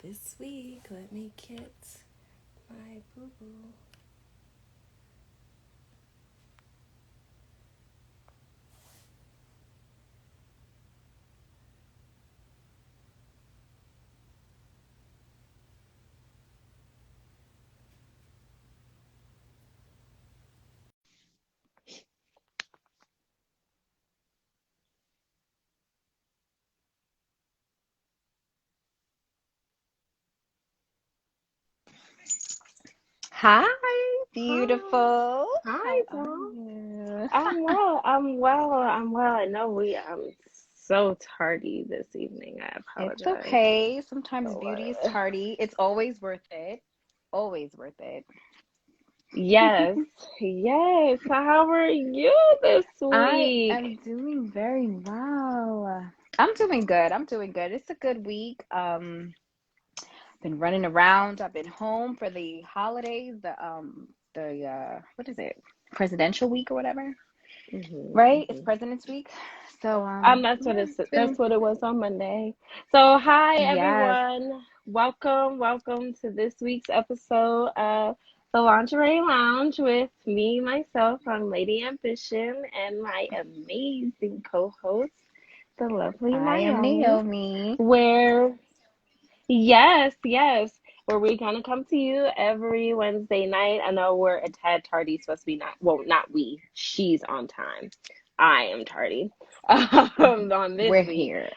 this week, let me get my boo boo. Hi, Hi, beautiful. hi, How are Paul. you? I'm well. I'm well. I'm well. I know I'm so tardy this evening. I It's apologize. okay. Sometimes So, beauty is tardy. It's always worth it. Always worth it. yes, yes. How are you this I week? am doing very well. I'm doing good. I'm doing good. It's a good week. Been running around. I've been home for the holidays, the what is it? Presidential week or whatever, right? It's Hmm. President's Week. So That's what yeah, it's. it's That's been what it was on Monday. So, hi yes. everyone. Welcome to this week's episode of the Lingerie Lounge with me, myself. I'm Lady Ambition, and my amazing co-host, the lovely I am Naomi. Naomi. Where yes, where we kind of come to you every Wednesday night. I know we're a tad tardy, supposed to be not. Well, not we. She's on time. I am tardy on this We're week. here.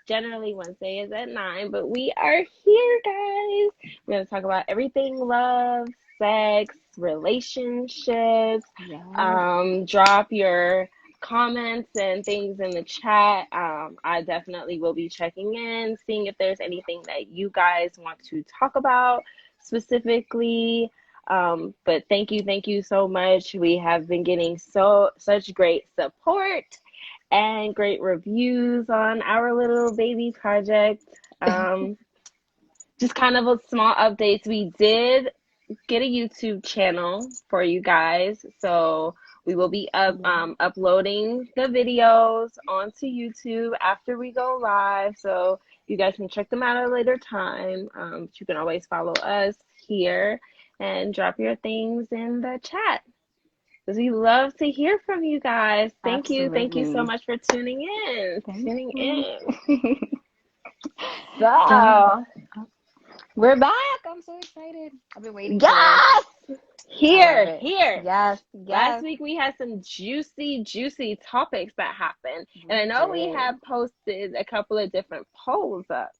Generally Wednesday is at 9, but we are here, guys. We're gonna talk about everything love, sex, relationships. Yes. Drop your comments and things in the chat. I definitely will be checking in, seeing if there's anything that you guys want to talk about specifically. But thank you so much. We have been getting such great support and great reviews on our little baby project. Um, just kind of a small updates. We did get a YouTube channel for you guys, so we will be Yeah. uploading the videos onto YouTube after we go live. So you guys can check them out at a later time. But you can always follow us here and drop your things in the chat because we love to hear from you guys. Thank you so Absolutely. much for tuning in. Thank Tuning you. in. So So, we're back. I'm so excited. I've been waiting for this. yes, I love here, it. here. Yes, Last yes, week we had some juicy topics that happened. And we I know we did. have posted a couple of different polls up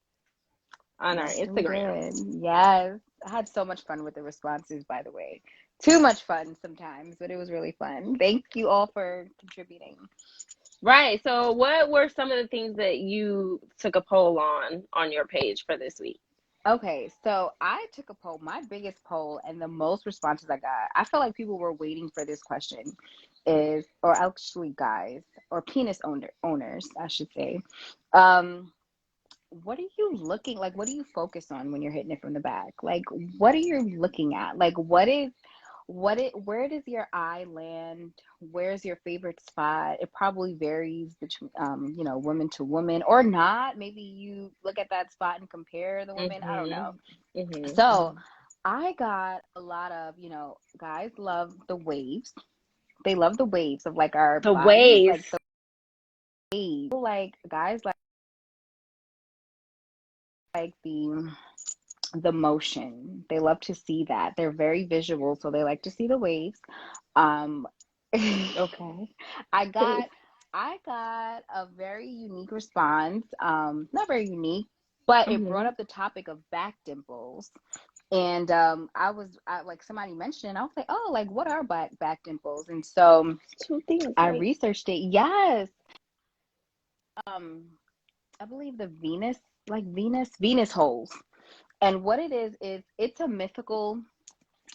on our Yes, we Instagram. did. Yes. I had so much fun with the responses, by the way. Too much fun sometimes, but it was really fun. Thank you all for contributing. Right. So what were some of the things that you took a poll on your page for this week? Okay, so I took a poll, my biggest poll, and the most responses I got. I felt like people were waiting for this question or actually guys, or owners, I should say. Um, what are you looking like? What do you focus on when you're hitting it from the back? Like, what are you looking at? Like, where does your eye land? Where's your favorite spot? It probably varies between, woman to woman or not. Maybe you look at that spot and compare the women. I don't know. Mhm. Mhm. So Mhm. I got a lot of, guys love the waves. They love the waves of like our The bodies, like waves. the waves. Like guys like the motion. They love to see that. They're very visual, so they like to see the waves. Um, Okay. I got I got a very unique response. Not very unique, but it brought Mhm. up the topic of back dimples. And like somebody mentioned, I was like, oh, like what are back dimples? And so Two things, I right? researched it. Yes. Um, I believe the Venus holes. And what it is it's a mythical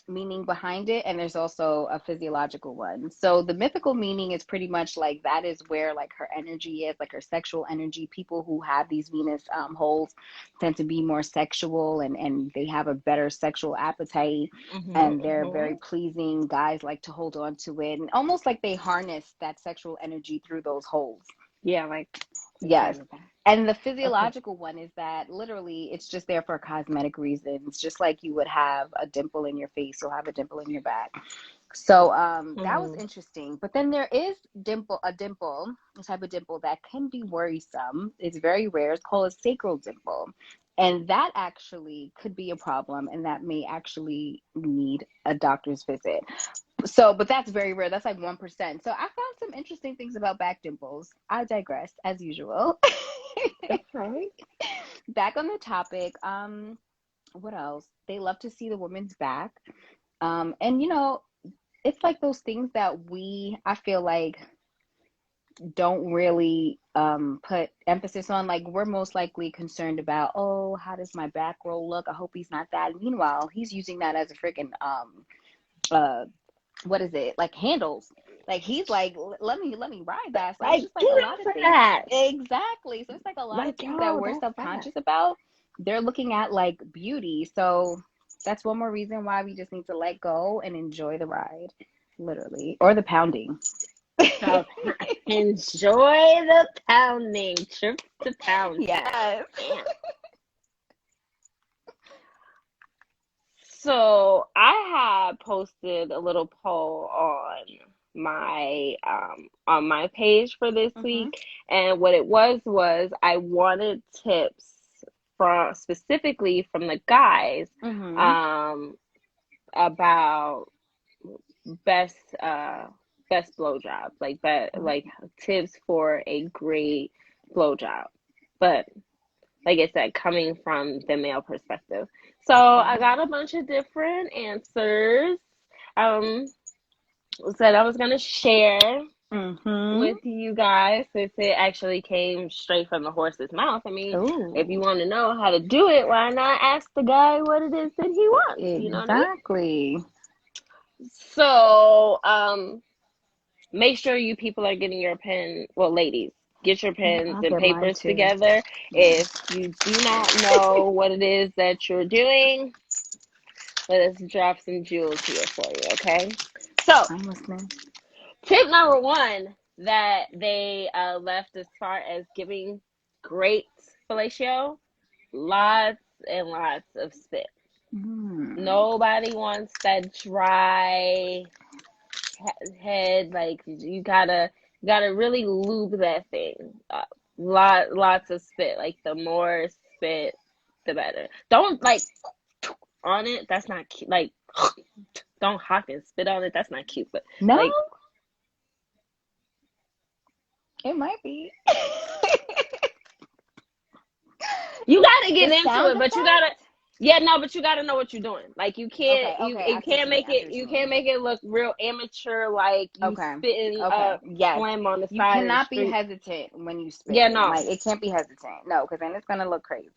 meaning behind it, and there's also a physiological one. So the mythical meaning is pretty much like that is where like her energy is, like her sexual energy. People who have these Venus holes tend to be more sexual, and they have a better sexual appetite, Mhm. and they're very Mhm. pleasing. Guys like to hold on to it, and almost like they harness that sexual energy through those holes. Yeah, like Yes. from the back. And the Okay. physiological one is that literally it's just there for cosmetic reasons, just like you would have a dimple in your face, you'll have a dimple in your back. So that was Hmm. interesting. But then there is a type of dimple that can be worrisome. It's very rare. It's called a sacral dimple. And that actually could be a problem, and that may actually need a doctor's visit. So, but that's very rare. That's like 1%. So I found some interesting things about back dimples. I digress, as usual. Okay. Back on the topic, what else? They love to see the woman's back. And it's like those things that I feel like don't really put emphasis on. Like, we're most likely concerned about, oh, how does my back roll look? I hope he's not that. Meanwhile, he's using that as a freaking uh what is it, like handles. Like, he's like, let me ride that. So it's Like, just like get a lot off of of things. that. Exactly. So it's like a lot of Like, things that yo, we're that's that. subconscious about. They're looking at like beauty. So that's one more reason why we just need to let go and enjoy the ride, literally, or the pounding. So, enjoy the pounding. Trips to pounding. Yes. Damn. So I had posted a little poll on my page for this Mhm. week, and what it was I wanted tips from specifically from the guys Mhm. um about best best blowjobs, like tips for a great blowjob. But like I said, coming from the male perspective. So I Okay. got a bunch of different answers. Um, said I was gonna share Mhm. with you guys since it actually came straight from the horse's mouth. I mean, if you Ooh. want to know how to do it, why not ask the guy what it is that he wants? You know what I mean? Exactly. So, make sure you people are getting your pen. Well, ladies, get your Yeah, pens I'll and get mine papers too. together. Yeah. If you do not know what it is that you're doing, let us drop some jewels here for you, okay? So, I'm listening. tip number one that they left as far as giving great fellatio, lots and lots of spit. Mm. Nobody wants that dry head. Like, you gotta really lube that thing up. Lots of spit. Like, the more spit, the better. Don't like on it. That's not cute. Like, don't hop and spit on it. That's not cute. But No, like, it might be. you gotta get The into sound it, but you gotta. effect? Yeah, no, but you gotta know what you're doing. Like, you can't Okay, you okay. I you see what can't you mean. make I see it what you you can't mean. make it look real amateur, like you Okay. spitting Okay. Yes. phlegm on the You side of the cannot be street. hesitant when you Yeah, spit. no. Like, it can't be hesitant. No, because then it's gonna look crazy.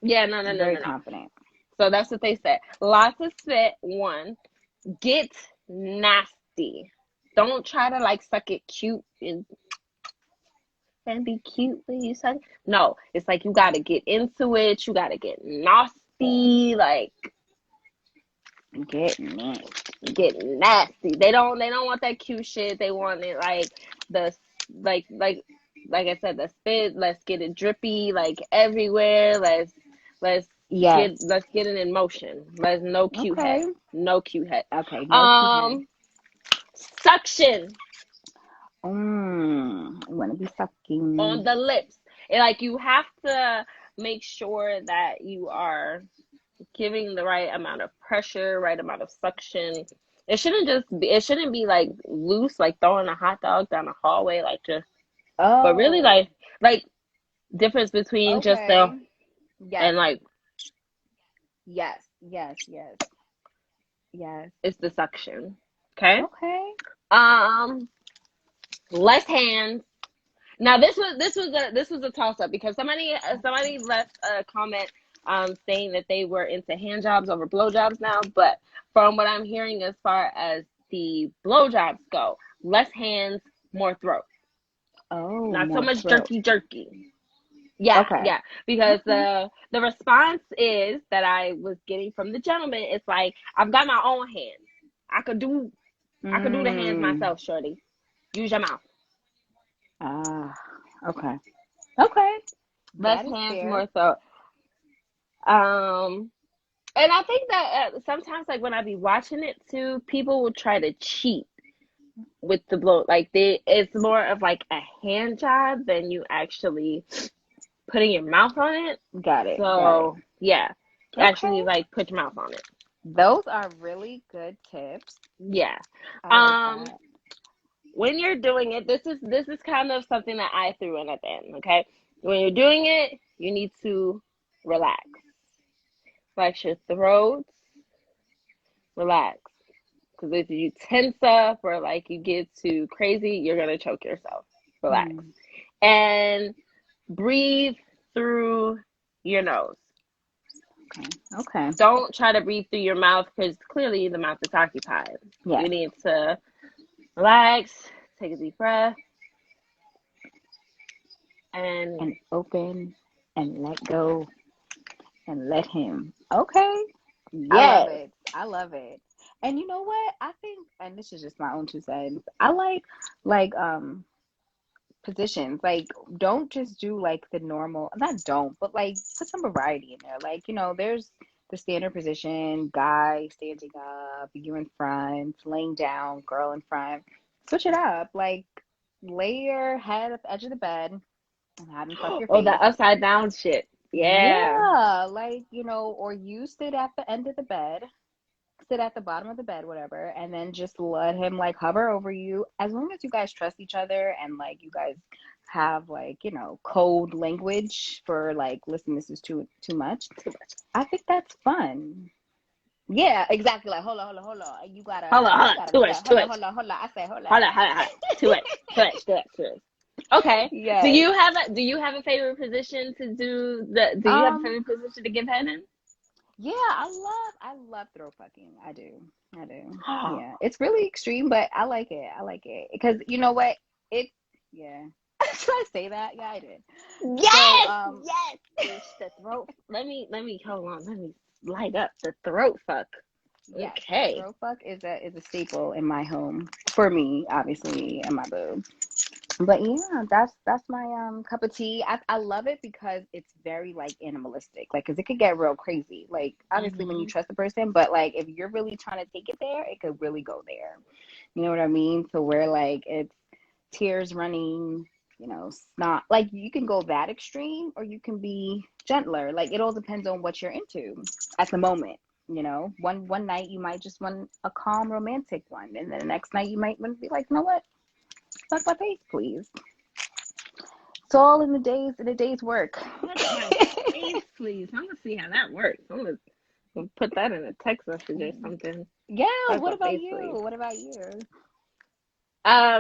Yeah, no, no, I'm no, very no, no. confident. So that's what they said. Lots of spit. One, get nasty. Don't try to like suck it cute and be cute when you suck it. No, it's like you gotta get into it. You gotta get nasty. Like, Get nasty. get nasty. They don't want that cute shit. They want it like the like like like I said, the spit. Let's get it drippy like everywhere. Let's Yes. let's get it in motion. Let's no cute head. Okay. No cute head. Okay. No cute head. Um, suction I want to be on sucking. the lips. And like, you have to make sure that you are giving the right amount of pressure, right amount of suction. It shouldn't be like loose, like throwing a hot dog down a hallway, like just, but really Oh, like difference between just the, okay. Yes. and like, Yes. Yes. Yes. Yes. it's the suction. Okay. Okay. Um, less hands. Now this was a toss up because somebody left a comment saying that they were into hand jobs over blow jobs now, but from what I'm hearing as far as the blow jobs go, less hands, more throat. Oh, Not so more much throat. jerky. Yeah, Okay. yeah. Because Okay. the response is that I was getting from the gentleman, it's like, I've got my own hands. I could do I could do the hands Mm. myself, shorty. Use your mouth. Ah. Okay. Okay. less That is hands, fair. more throat. Um, and I think that sometimes, like when I be watching it too, people will try to cheat with the blow. Like it's more of like a hand job than you actually putting your mouth on it. Got it. Got it. So yeah, Okay. actually like put your mouth on it. Those are really good tips. Yeah. I like Um, that. when you're doing it, this is kind of something that I threw in at the end. Okay, when you're doing it, you need to relax, relax your throat, relax. Because if you tense up or like you get too crazy, you're gonna choke yourself. Relax Mm, and breathe through your nose. okay. Okay. Don't try to breathe through your mouth because clearly the mouth is occupied. Yeah. You need to relax, take a deep breath, and And open and let go and let him. Okay. I love yes. it. I love it. And you know what? I think, and this is just my own 2 cents. I like positions. Like, don't just do like the normal. Not don't, but like put some variety in there. Like, there's the standard position: guy standing up, you in front, laying down, girl in front. Switch it up. Like, lay your head at the edge of the bed and have him fuck your Oh, the face. upside down shit. Yeah. Yeah, like, or you sit at the end of the bed, sit at the bottom of the bed, whatever, and then just let him like hover over you. As long as you guys trust each other and like you guys have like, code language for like, listen, this is too much. Too much. I think that's fun. Yeah, exactly. Like, hold on. Hold You on. gotta Too much. respect. Too much. Hold on. I say, hold on. Hold on. Too much. Too much. Too much. Too much. Okay. Yes. Do you have a favorite position to do you have a Um, favorite position to give head in? yeah, I love throw fucking. I do. I do. Yeah. It's really extreme, but I like it. I like it. Because you know what? It yeah. Should I say that? Yeah, I did. So, Yes, yes. Bitch, the throat. Let me hold on. Let me light up the throat fuck. yes, Okay. throw fuck is a staple in my home. For me, obviously, and my boo. But yeah, that's my cup of tea. I love it because it's very like animalistic. Like, cause it could get real crazy. Like, obviously when you Hmm. trust the person, but like if you're really trying to take it there, it could really go there. You know what I mean? So where like it's tears running, snot. Like, you can go that extreme or you can be gentler. Like, it all depends on what you're into at the moment. One night you might just want a calm romantic one, and then the next night you might want to be like, you know what? Suck my face, please. It's all in a day's work. Suck my face, please. I'm gonna see how that works. I'm gonna put that in a text message or something. Yeah, Suck what my about face, you? please. What about you?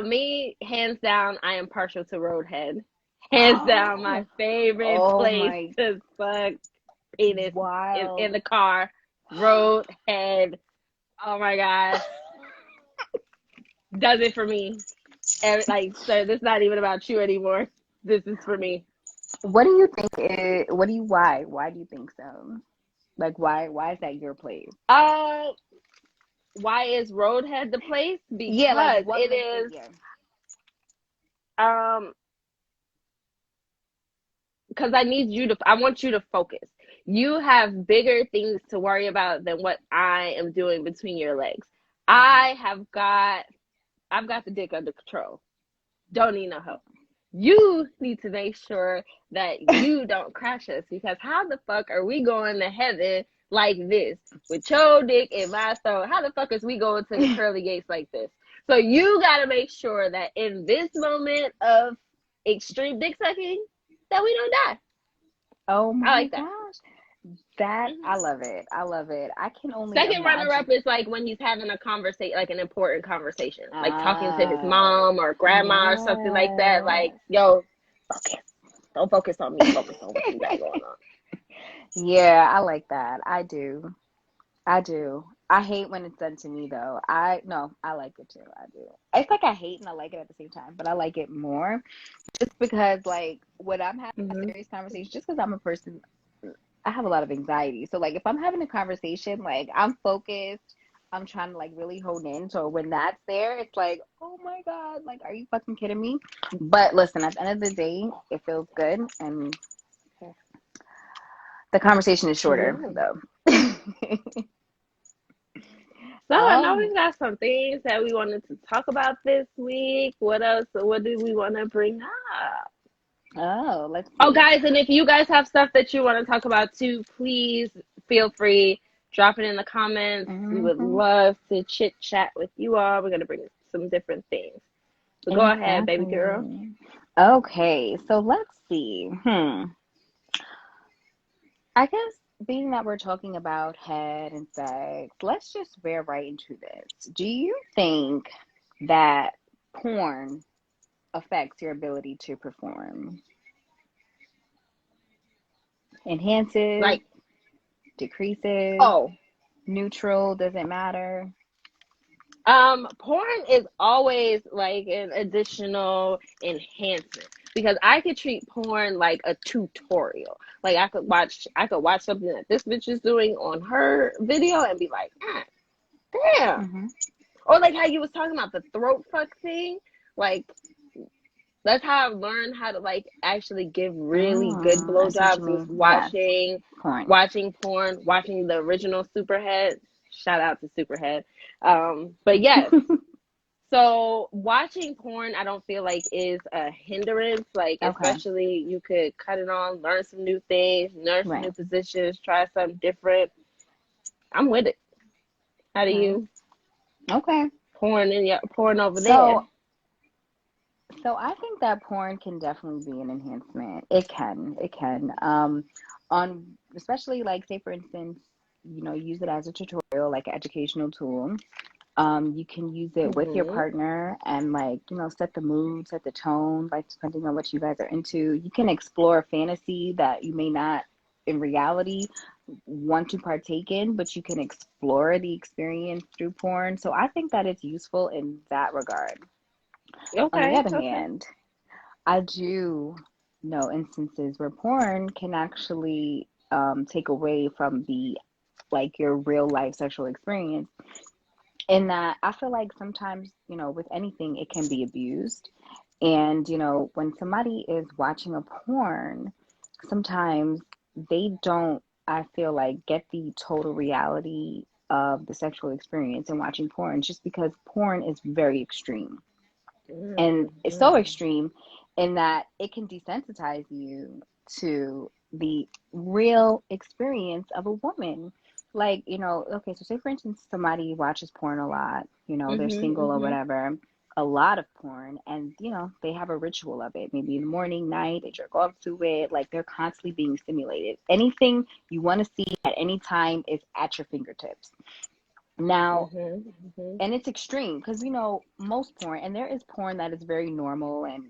Me, hands down, I am partial to Roadhead. Hands down, my favorite Oh place my to suck penis is in wild. the car. Roadhead. Oh my gosh. Does it for me. Like, so this is not even about you anymore. This is for me. What do you think what do you why? Why do you think so? Like, why is that your place? Uh, why is Roadhead the place? Yeah, like Because what it makes it is, yeah. um, because I want you to focus. You have bigger things to worry about than what I am doing between your legs. Mm. I've got the dick under control. Don't need no help. You need to make sure that you don't crash us, because how the fuck are we going to heaven like this with your dick in my throat? How the fuck is we going to the pearly gates like this? So you got to make sure that in this moment of extreme dick sucking, that we don't die. Oh I my like that. gosh. That Hmm. I love it. I love it. I can only Second runner up imagine. is like when he's having a conversation, like an important conversation, like talking to his Ah, mom or grandma or something like that. Like, yes. yo, focus. Don't focus on me. Focus on what you got going on. Yeah, I like that. I do. I do. I hate when it's done to me though. I no, I like it too. I do. It's like I hate and I like it at the same time, but I like it more just because like when I'm having a Hmm. serious conversation, just because I'm a person, I have a lot of anxiety. So like if I'm having a conversation, like I'm focused, I'm trying to like really hone in. So when that's there, it's like, oh my God, like are you fucking kidding me? But listen, at the end of the day, it feels good and The conversation is shorter, Yeah. though. So I know um, we've got some things that we wanted to talk about this week. What else? What do we want to bring up? let's Oh, see. guys, and if you guys have stuff that you want to talk about too, please feel free. Drop it in the comments. We would Hmm. love to chit chat with you all. We're going to bring some different things. So go ahead, baby girl. Exactly. Okay, so let's see. I guess being that we're talking about head and sex, let's just veer right into this. Do you think that porn affects your ability to perform? Enhances, Like, decreases, oh, neutral, doesn't matter? porn is always like an additional enhancement because I could treat porn like a tutorial. Like I could watch something that this bitch is doing on her video and be like, damn. Hmm. Or like how you was talking about the throat fuck thing. Like that's how I've learned how to like actually give really good Mm, I see what you blowjobs was mean. Yes, porn. watching porn, watching the original Superhead. Shout out to Superhead. But yes, so watching porn, I don't feel like is a hindrance. Like Okay, especially you could cut it on, learn some new things, learn some right. new positions, try something different. I'm with it. How do Okay. you Okay. porn over there? So So I think that porn can definitely be an enhancement. It can. It can. On especially like say for instance, use it as a tutorial, like an educational tool. You can use it with your Mhm. partner and like, set the mood, set the tone, like depending on what you guys are into. You can explore fantasy that you may not in reality want to partake in, but you can explore the experience through porn. So I think that it's useful in that regard. On the Okay. other Okay. hand, I do know instances where porn can actually take away from the like your real life sexual experience. In that, I feel like sometimes, with anything, it can be abused. And, when somebody is watching a porn, sometimes they don't, I feel like, get the total reality of the sexual experience in watching porn just because porn is very extreme. And it's so Mhm. extreme in that it can desensitize you to the real experience of a woman. Like, okay, so say for instance, somebody watches porn a lot, they're Mhm. single or Mhm. whatever, a lot of porn, and, they have a ritual of it. Maybe in the morning, night, they jerk off to it. Like, they're constantly being stimulated. Anything you want to see at any time is at your fingertips. Now, Mhm. Mhm. and it's extreme because most porn, and there is porn that is very normal, and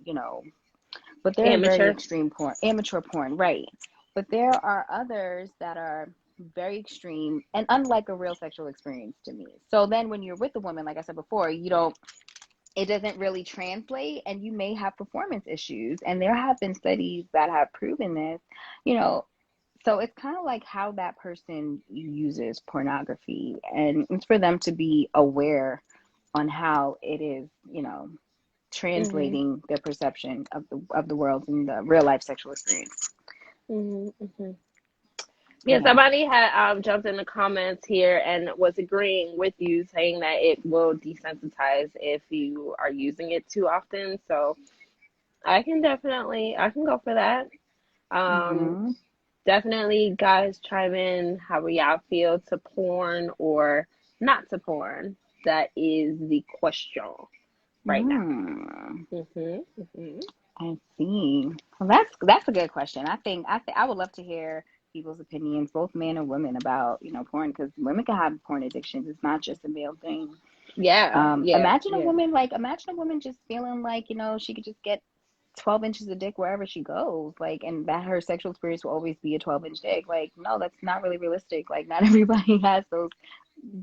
but there is very Amateur. extreme porn, amateur porn, right? But there are others that are very extreme and unlike a real sexual experience to me. So then when you're with a woman, like I said before, you don't, it doesn't really translate, and you may have performance issues, and there have been studies that have proven this, you know so it's kind of like how that person uses pornography, and it's for them to be aware on how it is, Mhm. translating their perception of the world and the real life sexual experience. Mhm. Mhm. Yeah, Yeah. somebody had jumped in the comments here and was agreeing with you, saying that it will desensitize if you are using it too often. So I can go for that. Um, Mm-hmm. Definitely, guys, chime in how y'all feel to porn or not to porn. That is the question right now. Mm, Mhm. Mhm. I see. Well, that's a good question. I would love to hear people's opinions, both men and women, about porn, because women can have porn addictions. It's not just a male thing. Yeah. Yeah. Yeah. Imagine a woman just feeling like, she could just get 12 inches of dick wherever she goes, like, and that her sexual experience will always be a 12-inch dick. Like, no, that's not really realistic. Like, not everybody has those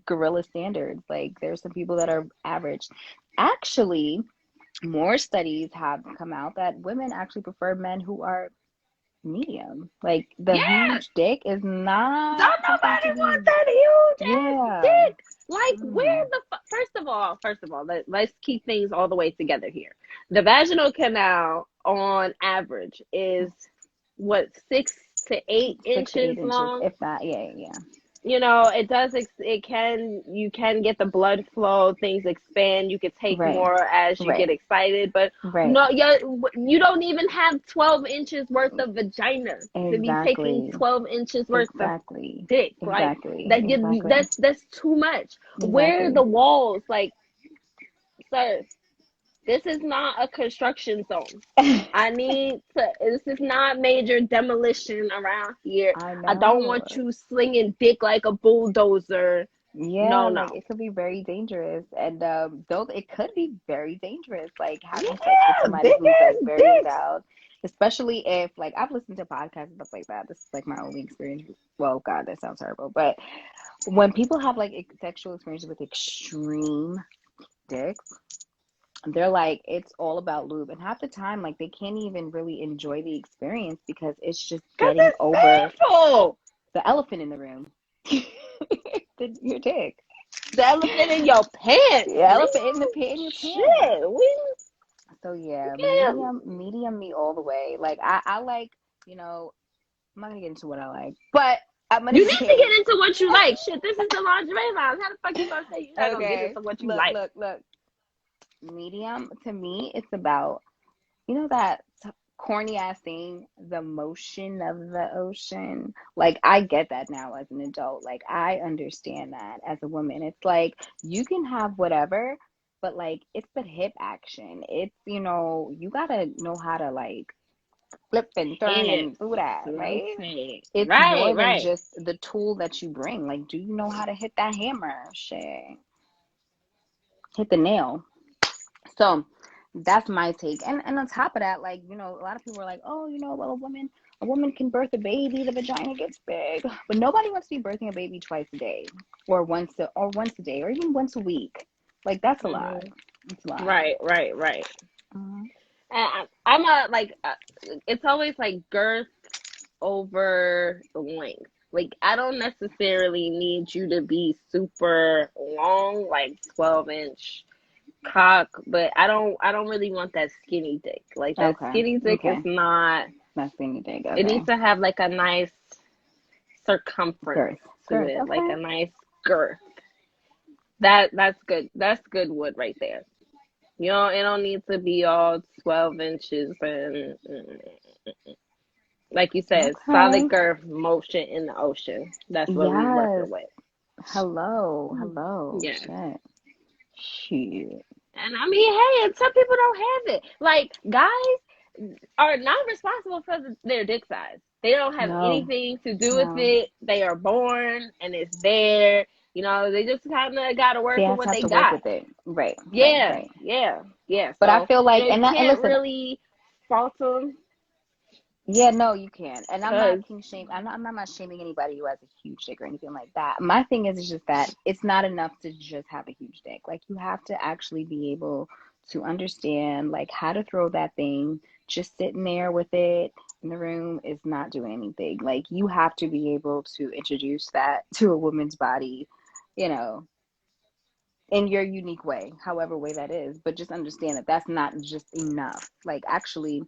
gorilla standards. Like, there's some people that are average. Actually, more studies have come out that women actually prefer men who are medium. Like, the Yeah. huge dick is not Don't something nobody to want be, that huge ass yeah. dick. Like, where Mm. the first of all, let's keep things all the way together here. The vaginal canal, on average, is what, to 8 inches 6 to 8 inches, long. if not. Yeah, yeah. You know, it does, it can, you can get the blood flow, things expand, you could take Right, more as you right, get excited, but right. no, you don't even have 12 inches worth of vagina to be taking Exactly, 12 inches worth of exactly, dick. Like, exactly, exactly, that's too much. Where are exactly. the walls? Like, sir, this is not a construction zone. This is not major demolition around here. I I don't know. want you slinging dick like a bulldozer. Yeah, No, like no. it could be very dangerous, and though it could be very dangerous, like having sex with Yeah, somebody big who's like ass very dicks. endowed, especially if like I've listened to podcasts and stuff like that. This is like my only experience. Well, God, that sounds terrible, but when people have like sexual experiences with extreme dicks, they're like it's all about lube, and half the time like they can't even really enjoy the experience because it's just Cause getting it's over painful. the elephant in the room, your dick. The elephant in your pants, The nigga. elephant in your pants. Shit, we So yeah, can't. medium me all the way. Like I like, you know, I'm not gonna get into what I like, but I'm gonna You need to say, get into what you like. Shit, this is the lingerie lounge. How the fuck you gonna say you're not gonna get okay, into what you look, like? look, look. Medium to me, it's about, you know, that corny ass thing, the motion of the ocean. Like I get that now as an adult. Like I understand that as a woman. It's like you can have whatever, but like it's the hip action. It's, you know, you gotta know how to like flip and turn Hips. and do that, right? Rotate. It's Right, more than right. just the tool that you bring. Like, do you know how to hit that hammer? Shit. Hit the nail. So that's my take. And on top of that, like, you know, a lot of people are like, oh, you know, well, a woman can birth a baby, the vagina gets big. But nobody wants to be birthing a baby twice a day or once a day or even once a week. Like that's a lot. Hmm. It's a lot. Right, right, right. Mhm. I'm a like. It's always like girth over length. Like I don't necessarily need you to be super long, like 12-inch cock, but I don't really want that skinny dick. Like that Okay. skinny dick is Okay. not. That's the thing you think. It Okay. needs to have like a nice circumference Girth. to Girth. it, like Okay. a nice girth. That's good. That's good wood right there. You know, it don't need to be all 12 inches and like you said, solid Okay. girth motion in the ocean. That's what we Yes. working with. Hello. Hello. Yeah. Shit. Shit. And I mean, hey, and some people don't have it. Like guys are not responsible for their dick size. They don't have No. anything to do with No. it. They are born and it's there. You know, they just kind of got to They work with what have they to work got. with it. Right. Right. Yeah, Right. yeah, yeah. But I So, feel you like, know, you and can't listen, really fault them yeah, no, you can. And I'm not because, king shame. I'm not shaming anybody who has a huge dick or anything like that. My thing is just that it's not enough to just have a huge dick. Like you have to actually be able to understand like how to throw that thing. Just sitting there with it in the room is not doing anything. Like you have to be able to introduce that to a woman's body, you know, in your unique way, however way that is. But just understand that that's not just enough. Like actually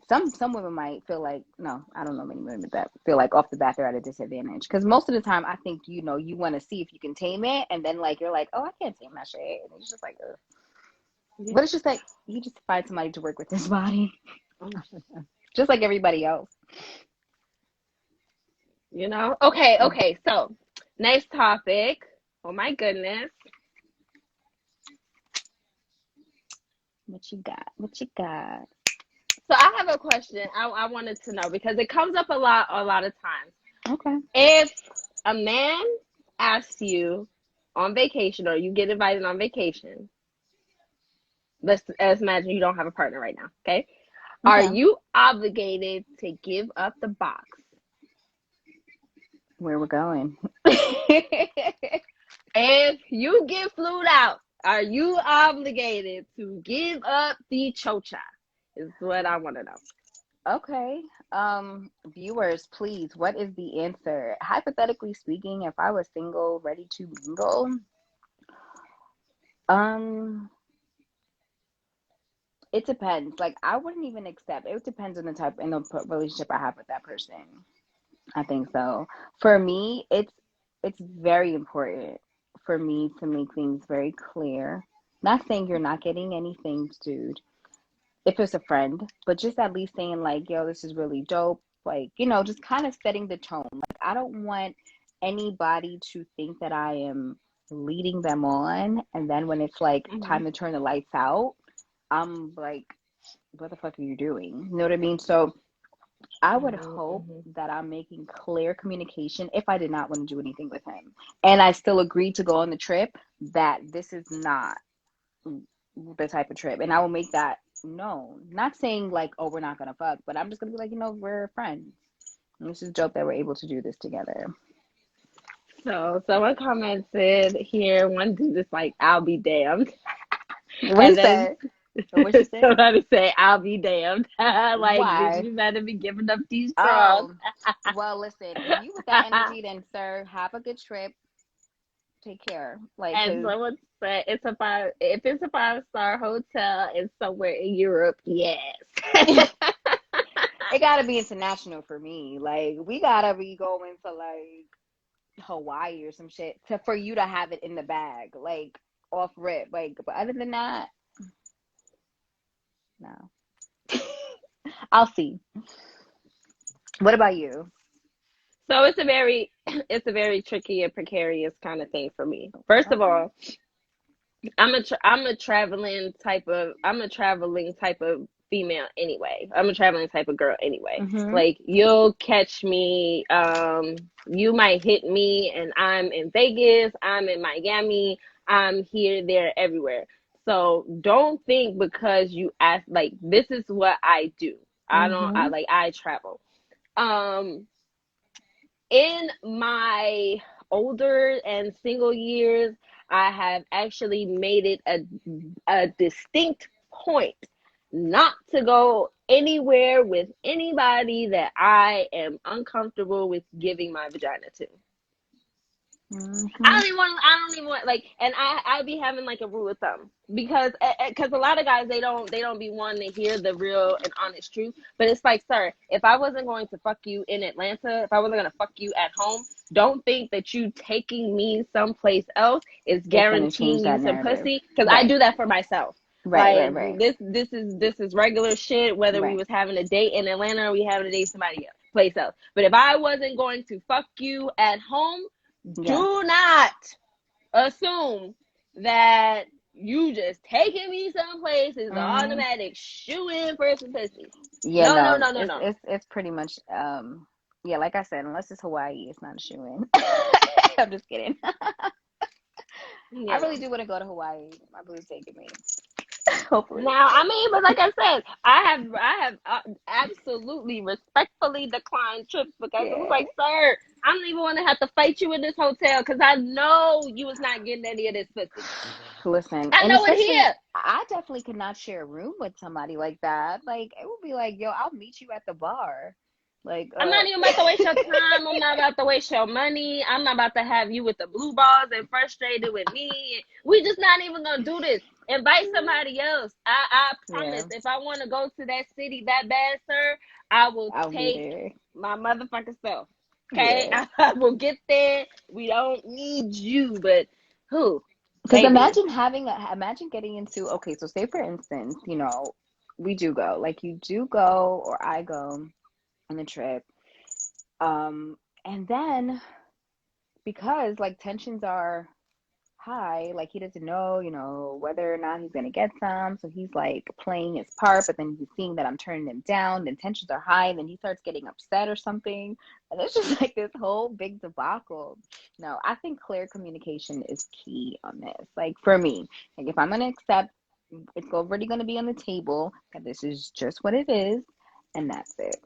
some women might feel like, no, I don't know many women that feel like off the bat they're at a disadvantage because most of the time I think, you know, you want to see if you can tame it, and then like you're like, oh, I can't tame that shit, and it's just like ugh. But it's just like you just find somebody to work with this body just like everybody else. you know. Okay, okay. So, next topic. Oh my goodness. What you got? So I have a question. I wanted to know because it comes up a lot of times. Okay. If a man asks you on vacation or you get invited on vacation, let's imagine you don't have a partner right now, okay? Are Okay. you obligated to give up the box? Where we're going. If you get flued out, are you obligated to give up the chocha? Is what I want to know. Okay. Viewers, please, what is the answer? Hypothetically speaking, if I was single, ready to mingle, um, it depends. Like, I wouldn't even accept. It depends on the type and the relationship I have with that person. I think so. For me, it's very important for me to make things very clear. Not saying you're not getting anything, dude, if it's a friend, but just at least saying like, yo, this is really dope. Like, just kind of setting the tone. Like, I don't want anybody to think that I am leading them on, and then when it's like Hmm. time to turn the lights out, I'm like, what the fuck are you doing? You know what I mean? So I would hope Hmm. that I'm making clear communication if I did not want to do anything with him. And I still agreed to go on the trip, that this is not the type of trip. And I will make that known. Not saying like, oh, we're not gonna fuck, but I'm just gonna be like, we're friends. And this is dope that we're able to do this together. So someone commented here, one dude is like, I'll be damned. What he And then said? Or what she say? somebody say, I'll be damned. Like, bitch, Why? you better be giving up these straws. Oh, well, listen, if you with that energy, then sir, have a good trip. Take care. Like, And cause someone said it's a if it's a 5-star hotel and somewhere in Europe, yes. it gotta be international for me. Like, we gotta be going to like Hawaii or some shit for you to have it in the bag, like off rip. Like, but other than that, no. I'll see. What about you? So it's a very it's a very tricky and precarious kind of thing for me. First of Okay. all, I'm a traveling type of female anyway. I'm a traveling type of girl anyway. Mhm. Like you'll catch me, you might hit me and I'm in Vegas, I'm in Miami, I'm here, there, everywhere. So don't think because you ask, like, this is what I do. Mhm. I travel. Um in my older and single years, I have actually made it a distinct point not to go anywhere with anybody that I am uncomfortable with giving my vagina to. Mhm. I don't even want like, and I be having like a rule of thumb because a lot of guys they don't be wanting to hear the real and honest truth. But it's like, sir, if I wasn't going to fuck you in Atlanta, if I wasn't gonna fuck you at home, don't think that you taking me someplace else is It's gonna change guaranteeing you that some narrative. pussy. Because I Right. do that for myself. Right. Right. Like Right. this is regular shit. Whether we Right. was having a date in Atlanta or we having a date somebody else place else. But if I wasn't going to fuck you at home, Yeah. do not assume that you just taking me someplace is an Mhm. automatic shoe in for some pussy. Yeah. No, no, No. no, no, It's no. it's it's pretty much Yeah. Like I said, unless it's Hawaii, it's not a shoe in. I'm just kidding. I You really know. do want to go to Hawaii. My boo's taking me. Hopefully. Now, I mean, but like I said, I have absolutely respectfully declined trips because it was Yeah. like, sir, I don't even want to have to fight you in this hotel because I know you was not getting any of this pussy. Listen, I and know it especially, here. I definitely could not share a room with somebody like that. Like, it would be like, yo, I'll meet you at the bar. Like, I'm not even about to waste your time. I'm not about to waste your money. I'm not about to have you with the blue balls and frustrated with me. We just not even gonna do this. Invite somebody else. I yeah, promise. If I want to go to that city that bad, sir, I will I'll be take there. my motherfucking self. Okay, Yeah. I will get there. We don't need you, but who, Because baby? imagine getting into, okay, so say for instance, we do go, like you do go, or I go on the trip. And then because like tensions are high, like he doesn't know, whether or not he's gonna get some. So he's like playing his part, but then he's seeing that I'm turning him down, then tensions are high, and then he starts getting upset or something. And it's just like this whole big debacle. No, I think clear communication is key on this. Like for me, like if I'm gonna accept, it's already gonna be on the table that this is just what it is, and that's it.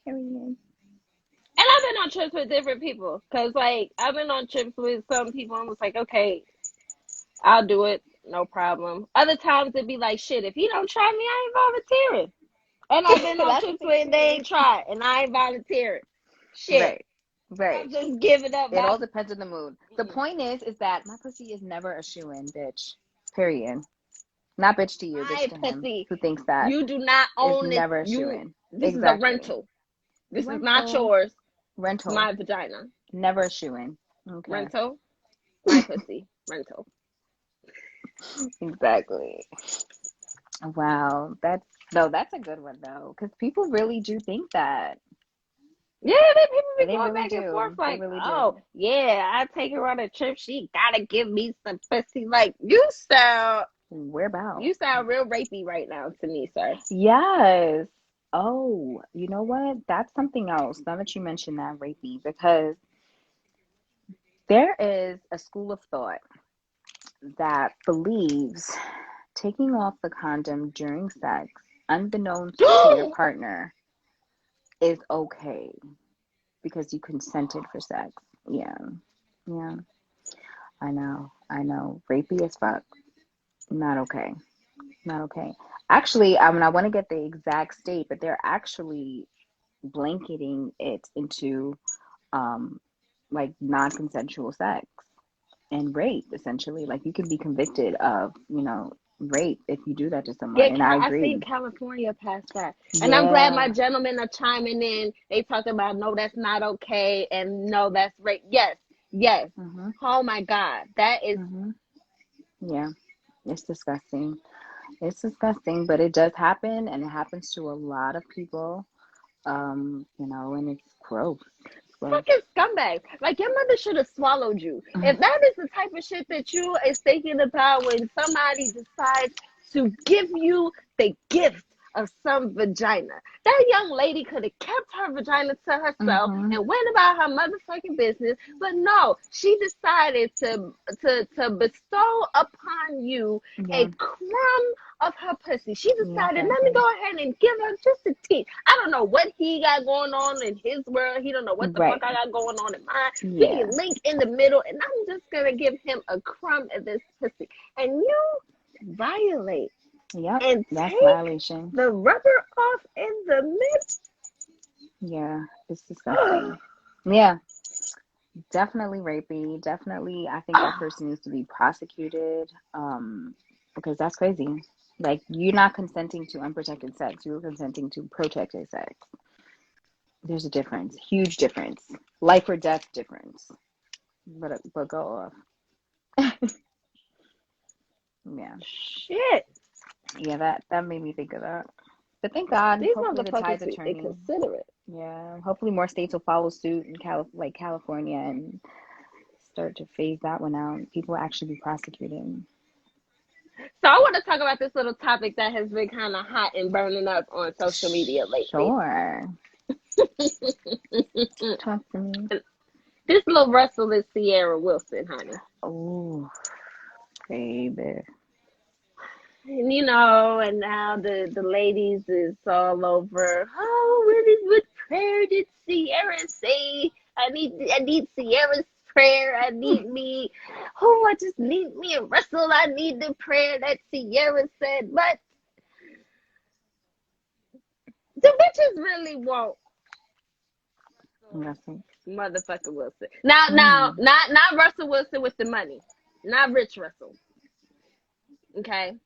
Period. And I've been on trips with different people, cause like I've been on trips with some people and was like, okay, I'll do it, no problem. Other times it'd be like, shit, if he don't try me, I ain't volunteering. And I've been on That's the trips thing where they too. ain't tried, and I ain't volunteering. Shit, Right. Right. I'm just giving up It my. all depends on the mood. The point is that my pussy is never a shoe in, bitch. Period. Not bitch to you, bitch My to him pussy. who thinks that You do not is own this. never a shoe You. in. This is a Exactly. rental. This is not Rental. yours. It's Rental. my vagina. Never a shoe-in. Okay. Rental. My pussy. Rental. Exactly. Wow. That's a good one though, because people really do think that. Yeah, people be They going really back and forth do. They like, really oh, do. yeah, I take her on a trip. She gotta give me some pussy. Like, Whereabouts? you sound real rapey right now to me, sir. Yes. Oh, you know what? That's something else. Now that you mentioned that, rapey, because there is a school of thought that believes taking off the condom during sex, unbeknownst to your partner, is okay because you consented for sex. Yeah. Yeah. I know. I know. Rapey as fuck. Not okay. Not okay. Actually, I want to get the exact state, but they're actually blanketing it into um like non-consensual sex and rape, essentially. Like you can be convicted of, rape if you do that to someone. Yeah, And I I see agree. California passed that. And I'm glad my Yeah. gentlemen are chiming in. They talking about, no, that's not okay. And no, that's rape. Yes, yes. Mhm. Oh my God. That is, Mhm. Yeah. It's disgusting. It's disgusting, but it does happen, and it happens to a lot of people. And it's gross. It's gross. fucking scumbags. Like, your mother should have swallowed you. If that is the type of shit that you is thinking about when somebody decides to give you the gift of some vagina, that young lady could have kept her vagina to herself Mhm. and went about her motherfucking business. But no, she decided to bestow upon you a Yeah. crumb of her pussy. She Yeah, decided, let me exactly. go ahead and give her just a teeth. I don't know what he got going on in his world. He don't know what the fuck Right. I got going on in mine. We Yeah. link in the middle, and I'm just gonna give him a crumb of this pussy. And you violate Yep. and That's take violation. the rubber off in the Yeah. It's middle. disgusting. Yeah. Definitely rapey. Definitely, I think that person needs to be prosecuted. Because that's crazy. Like you're not consenting to unprotected sex. You're consenting to protected sex. There's a difference. Huge difference. Life or death difference. But go off. Yeah. Shit, Yeah, that made me think of that. But thank God, these hopefully the motherfuckers tides are be turning. inconsiderate. Yeah, hopefully more states will follow suit in California and start to phase that one out. People will actually be prosecuted. So I want to talk about this little topic that has been kind of hot and burning up on social media lately. Sure. Talk to me. This little Russell and Ciara Wilson, honey. Oh, baby. And and now the ladies is all over. Oh, what prayer did Ciara say? I need Ciara's prayer. I need me. Oh, I just need me a Russell. I need the prayer that Ciara said. But the bitches really want Nothing. motherfucker Wilson. Now, Mm. not Russell Wilson with the money, not rich Russell. Okay,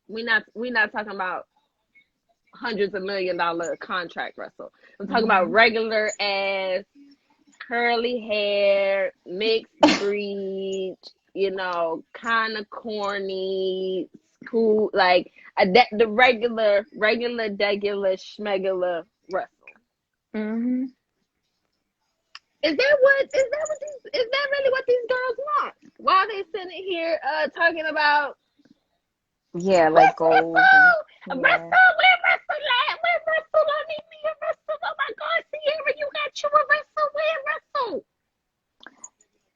we not talking about hundreds of $1 million contract Russell. I'm talking about Mm-hmm. regular ass, curly hair, mixed breed, kind of corny, cool, like the regular, schmegular Russell. Mm-hmm. Is that really what these girls want? Why are they sitting here talking about Yeah, like where's goals and Russell? yeah. Where Russell at? Where Russell? I need me a Russell. Oh my God, Ciara, you got you a Russell. Where Russell?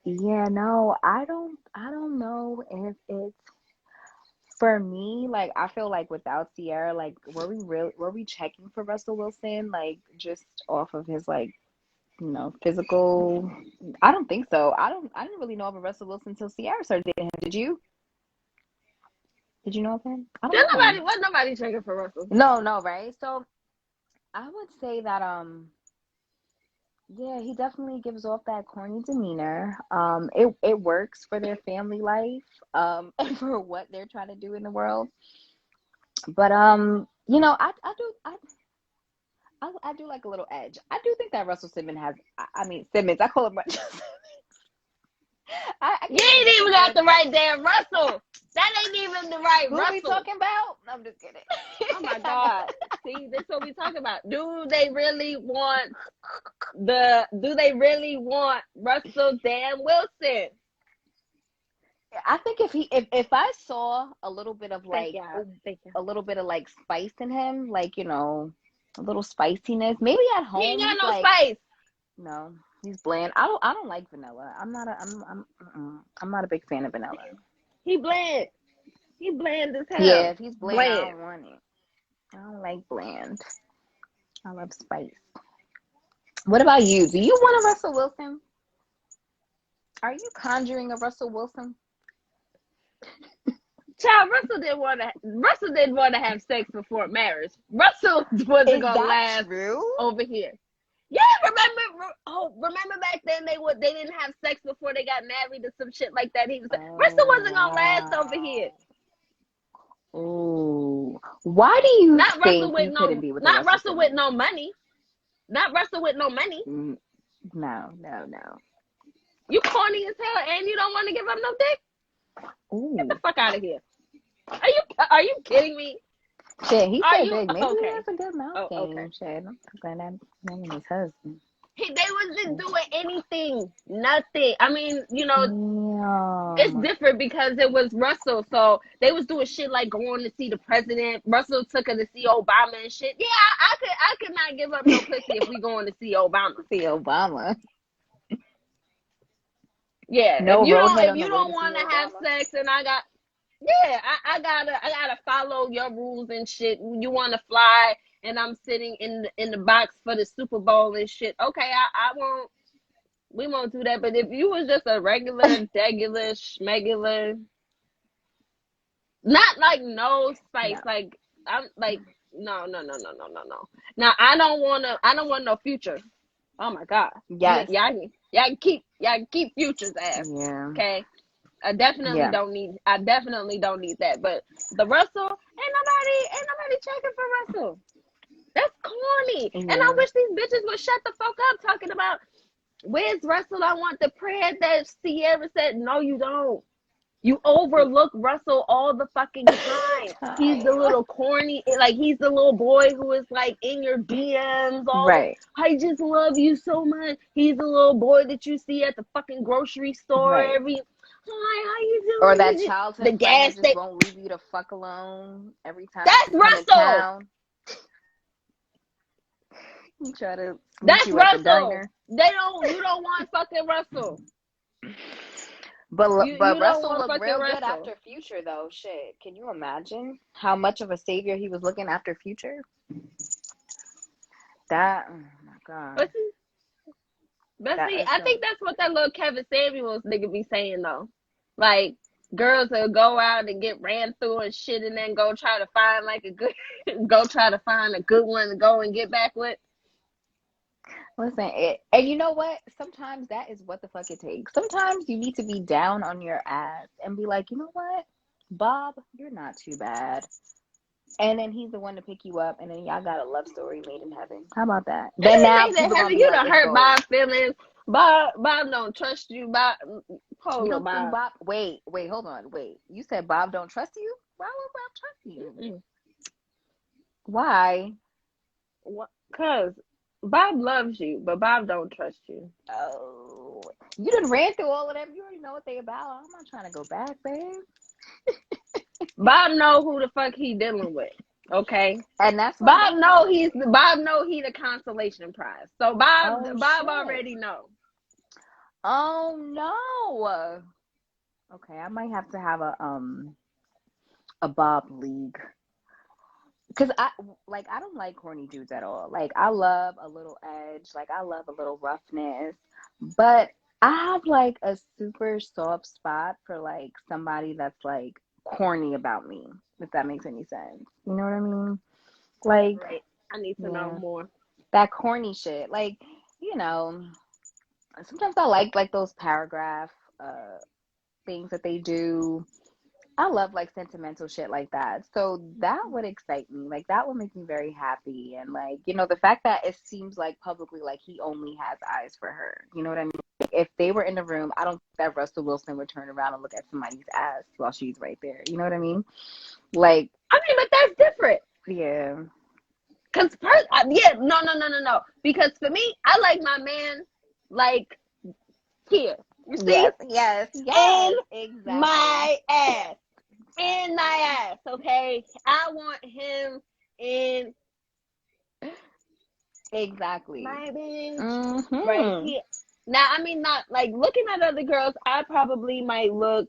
Yeah, no, I don't know if it's for me, like I feel like without Sierra, like were we checking for Russell Wilson, like just off of his like, physical. I don't think so. I didn't really know of a Russell Wilson until Sierra started dating him. Did you? Did you know of him? I don't There know. was nobody checking for Russell. No, no, right? So I would say that yeah, he definitely gives off that corny demeanor. It works for their family life, and for what they're trying to do in the world. But I I do like a little edge. I do think that Russell Simmons has. I mean Simmons. I call him Russell. I You can't even ain't get even the got damn the name. right damn Russell. That ain't even the right Who we Russell. talking about? No, I'm just kidding. Oh my God. See, this is what we talking about. Do they really want Russell Dan Wilson? I think if I saw a little bit of Thank like y'all. Thank you. a little bit of like spice in him, like a little spiciness. Maybe at He ain't home got he's no like, spice. no, he's bland. I don't like vanilla. I'm not a big fan of vanilla. He bland. He bland as Yeah, hell. if he's bland, I Bland. don't want it. I don't like bland. I love spice. What about you? Do you want a Russell Wilson? Are you conjuring a Russell Wilson? Child, Russell didn't want to have sex before marriage. Russell wasn't Is gonna that last true? over here. Yeah, remember back then they didn't have sex before they got married or some shit like that. Russell Oh wasn't gonna last over here. wow. Oh, why do you Not Russell think with you couldn't be with a not Russell Russell with Simmons? no money. Not Russell with no money. No, no, no. You corny as hell and you don't want to give up no dick? Get the Ooh, fuck out of here. Are you kidding me? shit. He Are said you big. Maybe he okay? has a good mouth Oh, okay. game. Shit, I'm glad that man his husband. They wasn't doing anything. Nothing. I mean, it's Damn. different because it was Russell. So they was doing shit like going to see the president. Russell took her to see Obama and shit. Yeah, I could not give up no pussy if we going to see Obama. See Obama. Yeah, No roadhead if on you the way don't to see want to have Obama. sex and I gotta follow your rules and shit. You want to fly and I'm sitting in the box for the Super Bowl and shit. Okay, I won't. We won't do that. But if you was just a regular, degular, schmegular, not like no spice, No. like I'm like no. Now I don't want no future. Oh my God. Yes. Y'all keep Future's ass. Yeah. Okay. I definitely Yeah. don't need that. But the Russell, ain't nobody checking for Russell. That's corny. And I Yeah. wish these bitches would shut the fuck up talking about where's Russell? I want the prayer that Ciara said. No, you don't. You overlook Russell all the fucking time. He's the Time. little corny, like he's the little boy who is like in your DMs all the. Right. I just love you so much. He's the little boy that you see at the fucking grocery store Right. every. Hi, how you Or doing? that You the childhood friend gas that just station. won't leave you the fuck alone every time That's you come in Russell. town. You try to meet That's you at the Russell. diner. You don't want fucking Russell. But You don't Russell want looked fucking real good Russell. after Future though. Shit, can you imagine how much of a savior he was looking after Future? That oh my god, But that see, is I so. think that's what that little Kevin Samuels nigga be saying though. Like girls will go out and get ran through and shit, and then go try to find like a good, go try to find a good one to go and get back with. Listen, and you know what? Sometimes that is what the fuck it takes. Sometimes you need to be down on your ass and be like, you know what, Bob, you're not too bad. And then he's the one to pick you up, and then y'all got a love story made in heaven. How about that? And Then then now they people say, gonna Heaven, be you like, done it's hurt gold. Bob's feelings. Bob don't trust you. You Hold up, don't think Bob. Bob? Wait, hold on, wait. You said Bob don't trust you? Why would Bob trust you? Mm-mm. Why? Cause Bob loves you, but Bob don't trust you. Oh, you done ran through all of them. You already know what they about. I'm not trying to go back, babe. Bob know who the fuck he dealing with. Okay. And that's what Bob Bob know knows. he the consolation prize. So Oh Bob shit. already know. Oh no. Okay, I might have to have a Bob league. Cause I don't like corny dudes at all. Like I love a little edge. Like I love a little roughness. But I have like a super soft spot for like somebody that's like corny about me, if that makes any sense. You know what I mean? Like, Right. I need to know yeah, more. that corny shit. Like, you know, sometimes I like those paragraph things that they do. I love like sentimental shit like that. So that would excite me. Like that would make me very happy. And like, the fact that it seems like publicly like he only has eyes for her. You know what I mean? Like, if they were in the room, I don't think that Russell Wilson would turn around and look at somebody's ass while she's right there. You know what I mean? Like, I mean, but that's different. yeah. No. Because for me, I like my man like here. You see? Yes, In exactly. my ass. In my ass, okay? I want him in Exactly. my bitch right Mm-hmm. here. Now, I mean, not like looking at other girls, I probably might look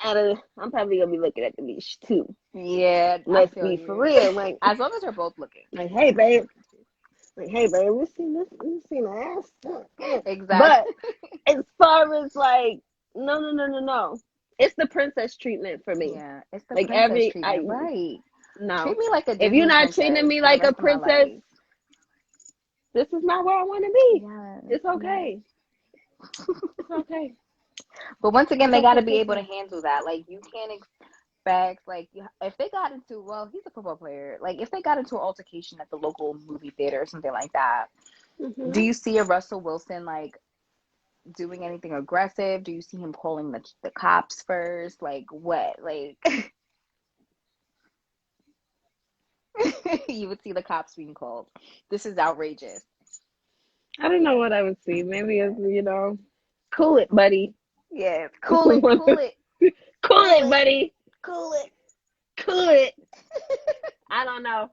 I'm probably gonna be looking at the beach too. Yeah, I Let's feel be for you. real. Like, As long as they're both looking. hey, babe. Like, hey, babe, we seen this, we seen the ass. But Exactly. as far as like, no. It's the princess treatment for me. Yeah, it's the Like princess treatment, right? no. Treat me like a If you're Disney not treating princess me for the like a rest of my princess, life. this is not where I want to be. Yes, It's okay. yes. It's okay. But once again, It's they got okay. to be able to handle that. Like, you can't expect, like, if they got into, well, he's a football player. Like, if they got into an altercation at the local movie theater or something like that, do you see a Russell Wilson, like, doing anything aggressive? Do you see him calling the cops first? Like, what? Like, you would see the cops being called. This is outrageous. I don't know what I would see. Maybe it's, cool it, buddy. Yes, cool it, cool it, Cool cool it, it, buddy. cool it. Cool it. I don't know.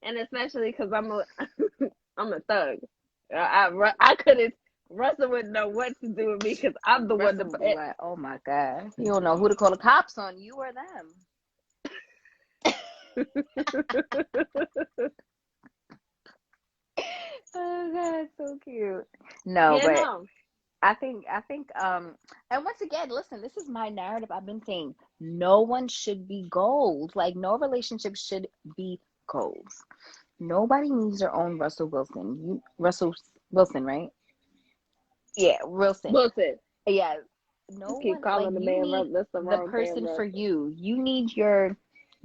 And especially because I'm a thug. I couldn't. Russell wouldn't know what to do with me because I'm the one Russell to. would be like, "Oh my god, you don't know who to call the cops on, you or them." Oh god, so cute. No, Yeah, but no. and once again, listen, this is my narrative. I've been saying no one should be gold. Like no relationship should be gold. Nobody needs their own Russell Wilson. Russell Wilson, right? Yeah, Wilson. Wilson. Yeah. No You keep one, like, calling the you man need Russell. That's the the wrong person damn for Russell. you. You need your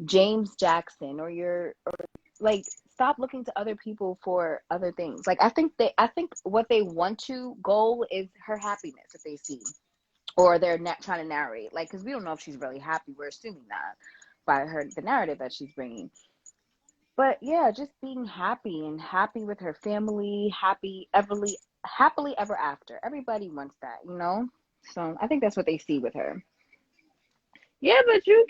James Jackson or like stop looking to other people for other things. Like I think what they want to goal is her happiness that they see or they're not trying to narrate. Like cuz we don't know if she's really happy. We're assuming that by the narrative that she's bringing. But yeah, just being happy and happy with her family, happily ever after. Everybody wants that, you know? So, I think that's what they see with her. Yeah, but you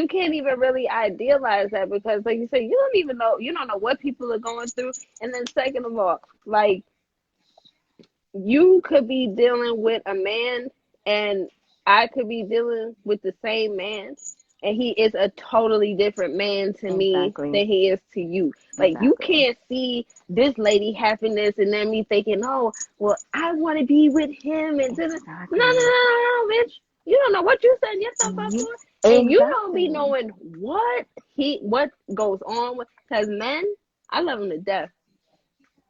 can't even really idealize that because, like you said, you don't know what people are going through. And then, second of all, like you could be dealing with a man, and I could be dealing with the same man, and he is a totally different man to me Exactly. than he is to you. Like you Exactly. can't see this lady happiness and then me thinking, oh, well, I want to be with him and no, Exactly. bitch. You don't know what you setting yourself up Ye- for, and you don't be Exactly. knowing what goes on with. Because men, I love them to death.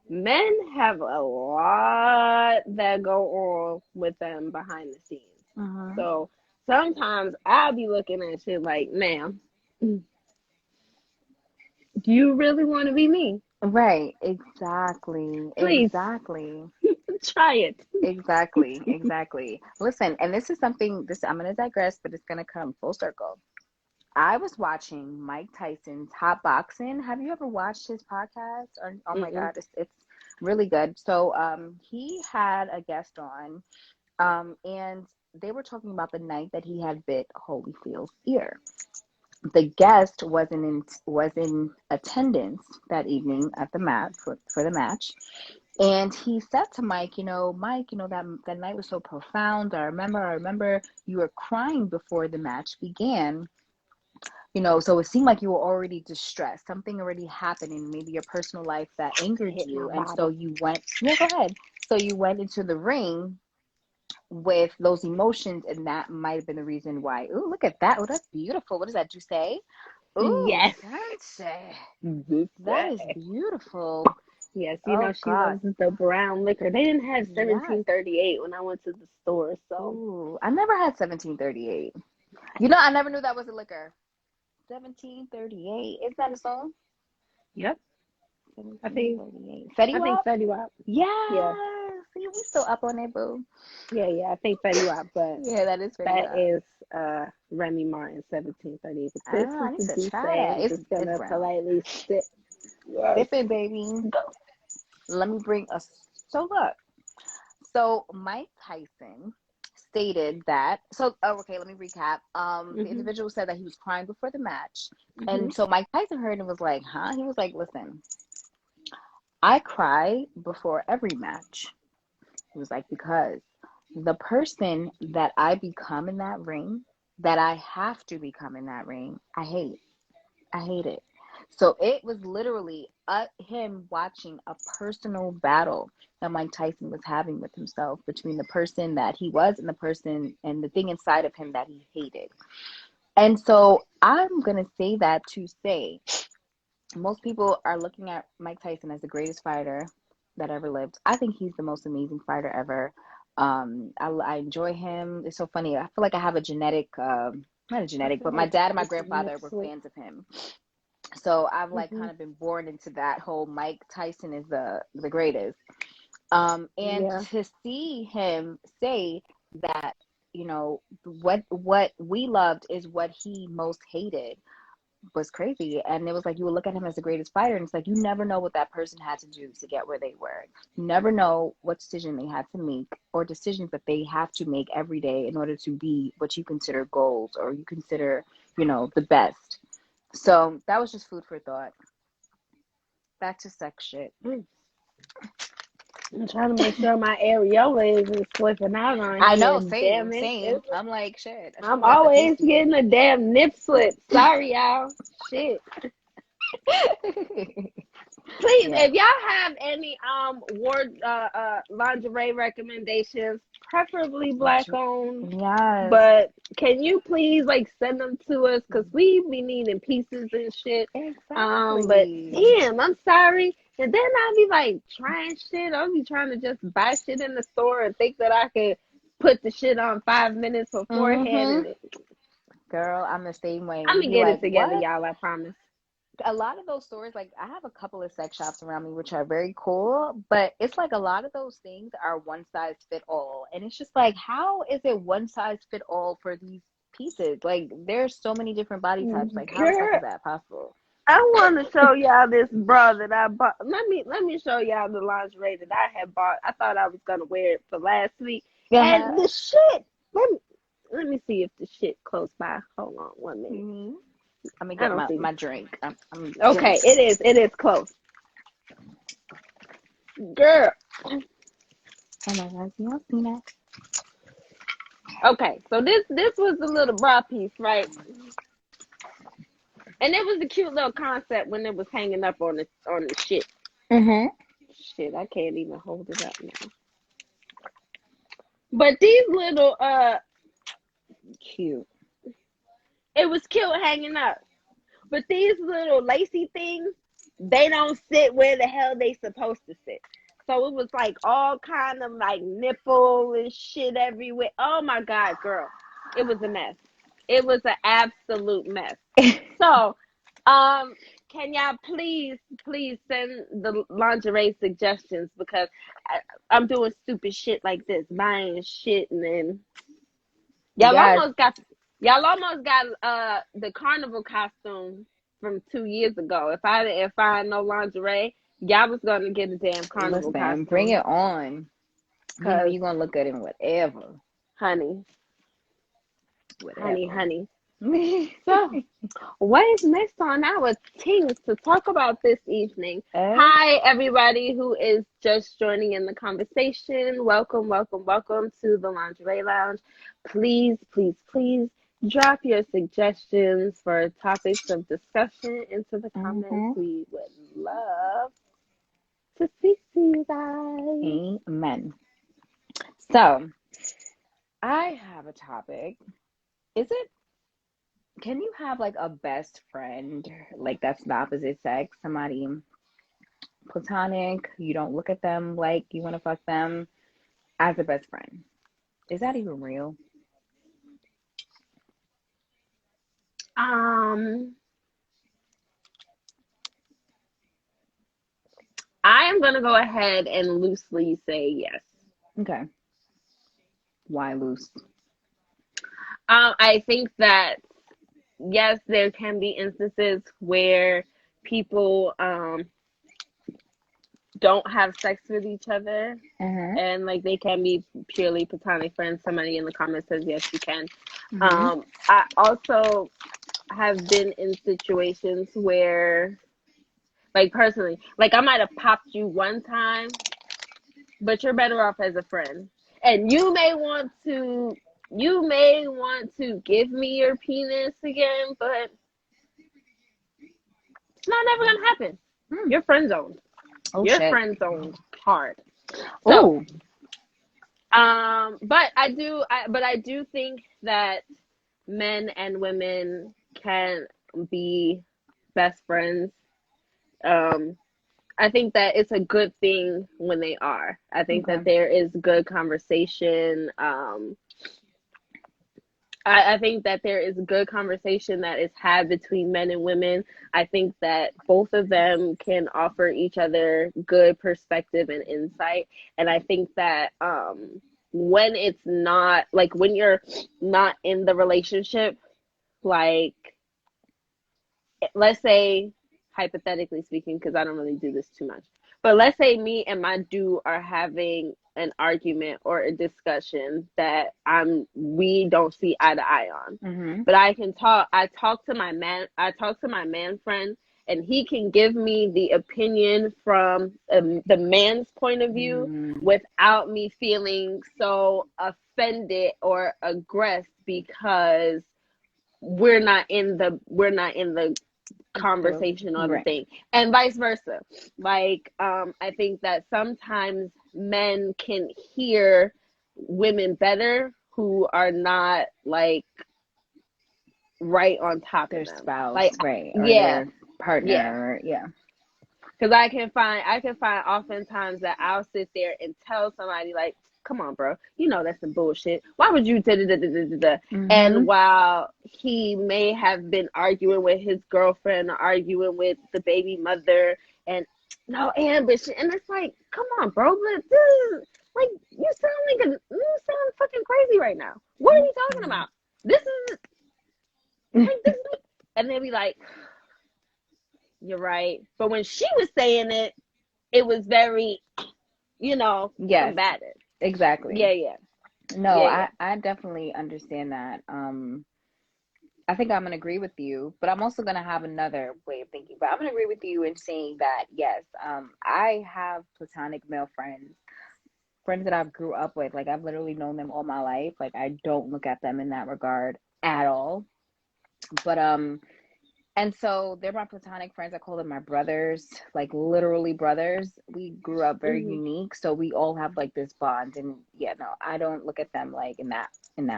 Men have a lot that go on with them behind the scenes. Uh-huh. So sometimes I'll be looking at shit like, ma'am, do you really want to be me? Right. Exactly. Please Exactly. try it. Exactly. Exactly. Listen, and this is something this I'm gonna digress, but it's gonna come full circle. I was watching Mike Tyson's Hot Boxing. Have you ever watched his podcast? Or, oh my Mm-mm. God, it's really good. So he had a guest on, and they were talking about the night that he had bit Holyfield's ear. The guest was in attendance that evening at the mat for the match, and he said to Mike, Mike, that night was so profound. I remember you were crying before the match began. So it seemed like you were already distressed. Something already happened in maybe your personal life that angered Hit my you. And so bottle. you went, yeah, go ahead. So you went into the ring with those emotions, and that might have been the reason why. Ooh, look at that. Oh, that's beautiful. What does that you say? Ooh, Yes. Sensei. This That is way. beautiful. Yes, Oh she God. loves the brown liquor. They didn't have Yes. 1738 when I went to the store, so Ooh, I never had 1738. I never knew that was a liquor. 1738. Is that a song? yep. I think 1738. Fetty I think Wap? Fetty Wap. Yeah. Yeah, See, we still up on it, boo. yeah. I think Fetty Wap, but Yeah, that is Fetty that Wap. is Remy Martin 1738. But this Ah, is I need the to juice, try that. I'm just It's gonna brown. politely sip. Yes. Sip it, baby. Let me bring a. So look. So Mike Tyson stated that. So okay, let me recap. The Mhm. individual said that he was crying before the match, Mhm. and so Mike Tyson heard and was like, "Huh?" He was like, "Listen, I cry before every match." He was like, "Because the person that I become in that ring, that I have to become in that ring, I hate. I hate it." So it was literally him watching a personal battle that Mike Tyson was having with himself between the person that he was and the person and the thing inside of him that he hated. And so I'm going to say that to say most people are looking at Mike Tyson as the greatest fighter that ever lived. I think he's the most amazing fighter ever. I enjoy him. It's so funny. I feel like I have a genetic, not a I genetic, feel but my like dad and my it's a grandfather mixed were with. fans of him. So I've like Mhm. kind of been born into that whole Mike Tyson is the greatest. And Yeah. to see him say that, what we loved is what he most hated was crazy. And it was like you would look at him as the greatest fighter, and it's like you never know what that person had to do to get where they were. You never know what decision they had to make or decisions that they have to make every day in order to be what you consider goals or you consider, the best. So that was just food for thought. Back to sex shit. Mm. I'm trying to make sure my areola isn't slipping out on I here. know, Damn same, it. same. I'm like, shit, I should I'm have brought the always pasty. getting a damn nip slip. Sorry, y'all. Shit. Please, Yeah. if y'all have any ward lingerie recommendations, preferably black owned, Yes. but can you please like send them to us because we be needing pieces and shit. But Exactly. damn, I'm sorry. And then I'll be like trying shit. I'll be trying to just buy shit in the store and think that I could put the shit on 5 minutes beforehand, Mm-hmm. and Girl, I'm the same way. I'm You gonna be get it like, together, what? y'all. I promise. A lot of those stores, like I have a couple of sex shops around me, which are very cool, but it's like a lot of those things are one size fit all. And it's just like, how is it one size fit all for these pieces? Like, there's so many different body types. Like, how the fuck Girl, is that possible? I want to show y'all this bra that I bought. Let me show y'all the lingerie that I had bought. I thought I was gonna wear it for last week, Uh-huh. and the shit. Let me see if the shit close by. Hold on 1 minute. Mm-hmm. I'm gonna I get don't see. my drink. I'm Okay, drink. it is. It is close, girl. Oh my God, you don't see that? Okay, so this was the little bra piece, right? And it was a cute little concept when it was hanging up on the shit. Mm-hmm. Shit, I can't even hold it up now. But these little Cute. it was cute hanging up. But these little lacy things, they don't sit where the hell they supposed to sit. So it was like all kind of like nipple and shit everywhere. Oh my God, girl. It was a mess. It was an absolute mess. So, can y'all please send the lingerie suggestions because I'm doing stupid shit like this, buying shit and then y'all Yes. almost got y'all almost got the carnival costume from 2 years ago. If I had no lingerie, y'all was gonna get a damn carnival Listen, bring costume. it on. Cause You're gonna look good in whatever. honey, honey, Whatever. honey. So what is next on our things to talk about this evening? Uh, Hi everybody who is just joining in the conversation. Welcome, welcome, welcome to the Lingerie Lounge. Please, please, please drop your suggestions for topics of discussion into the comments. mm-hmm. We would love to speak to you guys. Amen. So I have a topic. Is it can you have like a best friend like that's the opposite sex? Somebody platonic, you don't look at them like you want to fuck them, as a best friend. Is that even real? Um, I am gonna go ahead and loosely say yes. Okay. Why loose? I think that yes, there can be instances where people don't have sex with each other, Uh-huh. and like they can be purely platonic friends. Somebody in the comments says yes, you can. Mm-hmm. I also have been in situations where, like personally, like I might have popped you one time, but you're better off as a friend. And you may want to give me your penis again, but it's not never gonna happen. Hmm. You're friend zoned. Oh You're shit. friend zoned hard. So, Oh. but I do think that men and women can be best friends. Um, I think that it's a good thing when they are. I think that Okay. there is good conversation. I think that there is good conversation that is had between men and women. I think that both of them can offer each other good perspective and insight. And I think that when it's not like when you're not in the relationship, like let's say hypothetically speaking, because I don't really do this too much, but let's say me and my dude are having an argument or a discussion that we don't see eye to eye on. Mm-hmm. But I talk to my man friend, and he can give me the opinion from the man's point of view Mm-hmm. without me feeling so offended or aggressed because we're not in the conversation or the Right. thing, and vice versa. Like I think that sometimes men can hear women better who are not like right on top of Their them. spouse, Like right, or yeah, their yeah, partner, or yeah. because I can find oftentimes that I'll sit there and tell somebody like, come on, bro, you know that's some bullshit. Why would you da da da da da da? And Mm-hmm. while he may have been arguing with his girlfriend or arguing with the baby mother and no ambition, and it's like, come on, bro, but this is like you sound fucking crazy right now. What are you talking about? This is like this is, and they be like, you're right. But when she was saying it, it was very, Yes, combative. exactly. Yeah, yeah, No, yeah, yeah. I definitely understand that. I think I'm gonna agree with you, but I'm also gonna have another way of thinking. But I'm gonna agree with you in saying that yes, I have platonic male friends that I've grew up with. Like I've literally known them all my life. Like I don't look at them in that regard at all. But and so they're my platonic friends. I call them my brothers, like literally brothers. We grew up very Hmm. unique, so we all have like this bond. And yeah, no, I don't look at them like in that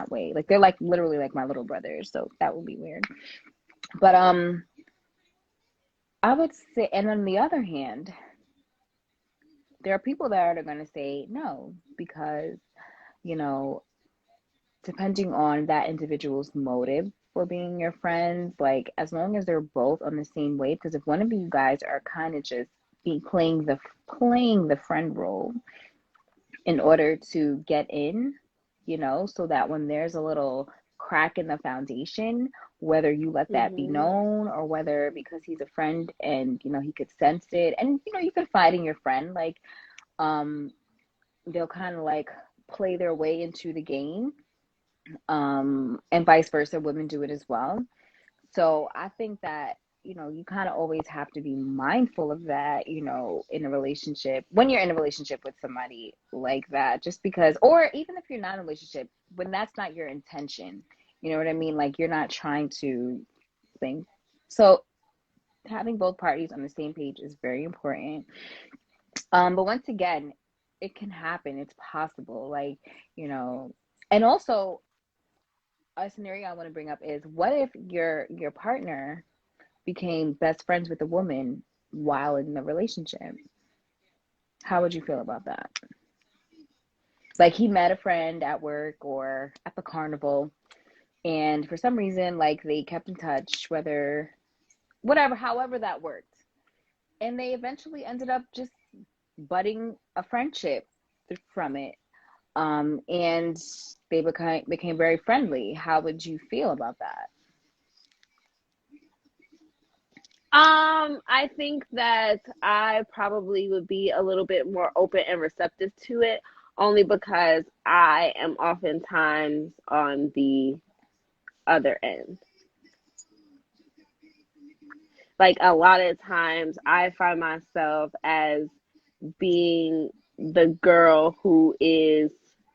way. Like they're like literally like my little brothers. So that would be weird. But I would say, and on the other hand, there are people that are going to say no because you know depending on that individual's motive for being your friends, like as long as they're both on the same wave, because if one of you guys are kind of just be playing the friend role in order to get in, so that when there's a little crack in the foundation, whether you let that be Hmm. known or whether because he's a friend and he could sense it, and you could fight in your friend, like um they'll kind of like play their way into the game, and vice versa, women do it as well. So I think that you kind of always have to be mindful of that, in a relationship, when you're in a relationship with somebody like that, just because, or even if you're not in a relationship, when that's not your intention, you know what I mean, like you're not trying to think. So having both parties on the same page is very important. But once again, it can happen, it's possible, like, you know and also a scenario I want to bring up is, what if your partner became best friends with a woman while in the relationship? How would you feel about that? Like he met a friend at work or at the carnival, and for some reason, like they kept in touch, whether, whatever, however that worked. And they eventually ended up just budding a friendship from it. And they became very friendly. How would you feel about that? I think that I probably would be a little bit more open and receptive to it, only because I am oftentimes on the other end. Like a lot of times, I find myself as being the girl who is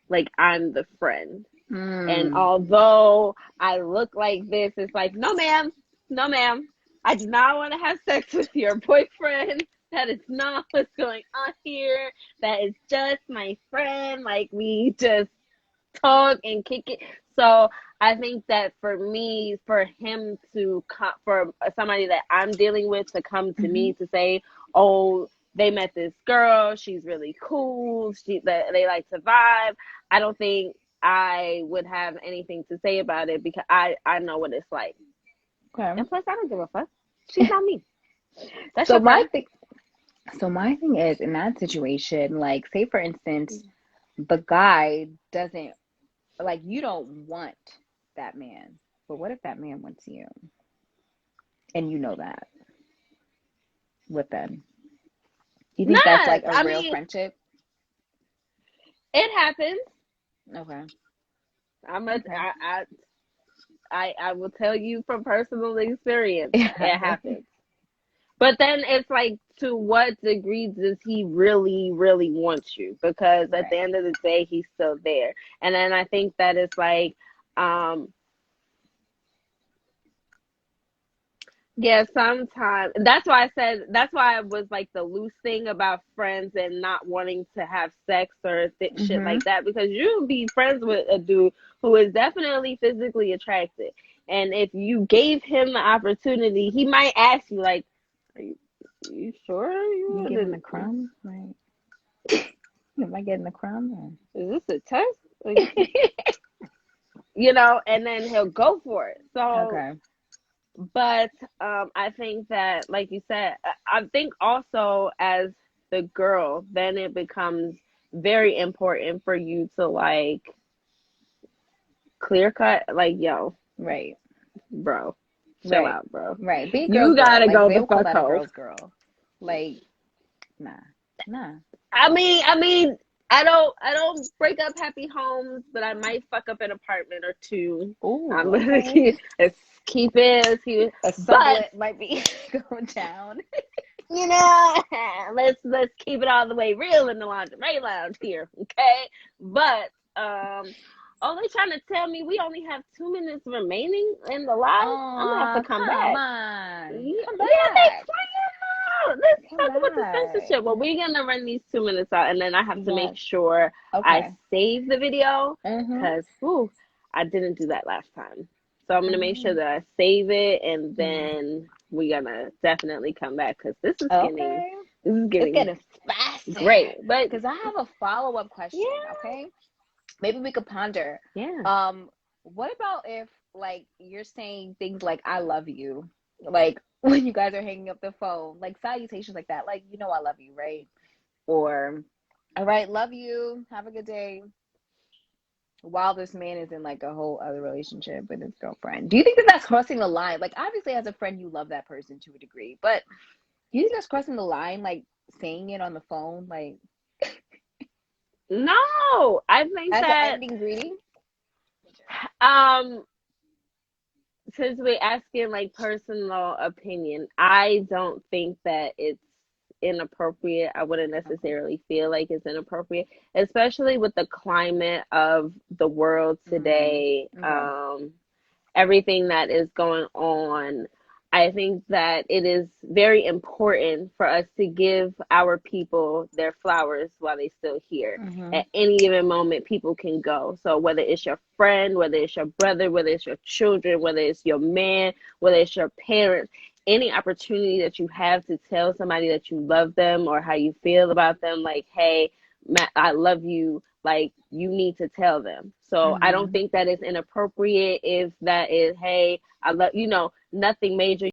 like, I'm the friend. And Mm, although I look like this, it's like, no, ma'am, no, ma'am. I do not want to have sex with your boyfriend. That is not what's going on here. That is just my friend. Like, we just talk and kick it. So I think that for me, for him to come, for somebody that I'm dealing with to come to hmm me to say, oh, they met this girl, she's really cool, they like to vibe. I don't think I would have anything to say about it, because I know what it's like. okay. And plus, I don't give a fuck. She's not me. That's So your my friend. thing, so my thing is in that situation, like say for instance, the guy doesn't, like you don't want that man, but what if that man wants you, and you know that? What then? You think that's Nah, like a I real mean, friendship? it happens. Okay. I'm a, Okay. I will tell you from personal experience, it Yeah. happens. But then it's like, to what degree does he really, really want you? Because at the Right. end of the day, he's still there. And then I think that it's like, um, yeah, sometimes that's why I said, that's why it was like the loose thing about friends and not wanting to have sex or shit Mm-hmm. like that, because you'll be friends with a dude who is definitely physically attractive, and if you gave him the opportunity, he might ask you like, "Are you sure you You want giving the to? crumb? Right. Am I getting the crumb? Is this a test?" Like, you know, and then he'll go for it. So, Okay. but I think that, like you said, I think also as the girl, then it becomes very important for you to like clear cut, like, yo, Right. bro, chill Right. out, bro. Right. Be a girl's You girl. gotta Like go they the would call fuck that a home. girl's girl. Like, nah. Nah. I don't break up happy homes, but I might fuck up an apartment or two. I'm Ooh, gonna okay. let's keep it. A But sublet might be going down. you know, let's keep it all the way real in the lingerie lounge here, okay? But oh, they trying to tell me we only have 2 minutes remaining in the live. I'm gonna have to Oh, come come back. on. Yeah, Come yeah, they back. playing out. Let's Come talk about the back. censorship. Well, we're gonna run these 2 minutes out, and then I have to make Yes. sure I Okay. save the video, Mm-hmm. because I didn't do that last time. So I'm gonna make sure Mm-hmm. that I save it, and Mm-hmm. then we're gonna definitely come back, because Okay. this is It's getting getting spicy. great. But Because I have a follow-up question, yeah, okay? Maybe we could ponder. yeah. What about if like you're saying things like I love you, like when you guys are hanging up the phone, like salutations like that, like I love you, right? Or all right, love you, have a good day. While this man is in like a whole other relationship with his girlfriend, do you think that that's crossing the line? Like obviously, as a friend, you love that person to a degree, but do you think that's crossing the line? Like saying it on the phone, like No, I think as an that ending greeting? um since we're asking like personal opinion, I don't think that it's inappropriate. I wouldn't Okay. necessarily feel like it's inappropriate, especially with the climate of the world Mm, today. okay. Everything that is going on, I think that it is very important for us to give our people their flowers while they're still here. Mm-hmm. At any given moment, people can go. So whether it's your friend, whether it's your brother, whether it's your children, whether it's your man, whether it's your parents, any opportunity that you have to tell somebody that you love them or how you feel about them, like, hey, I love you, like, you need to tell them. So I don't Mm-hmm. think that is inappropriate if that is, hey, I love, nothing major.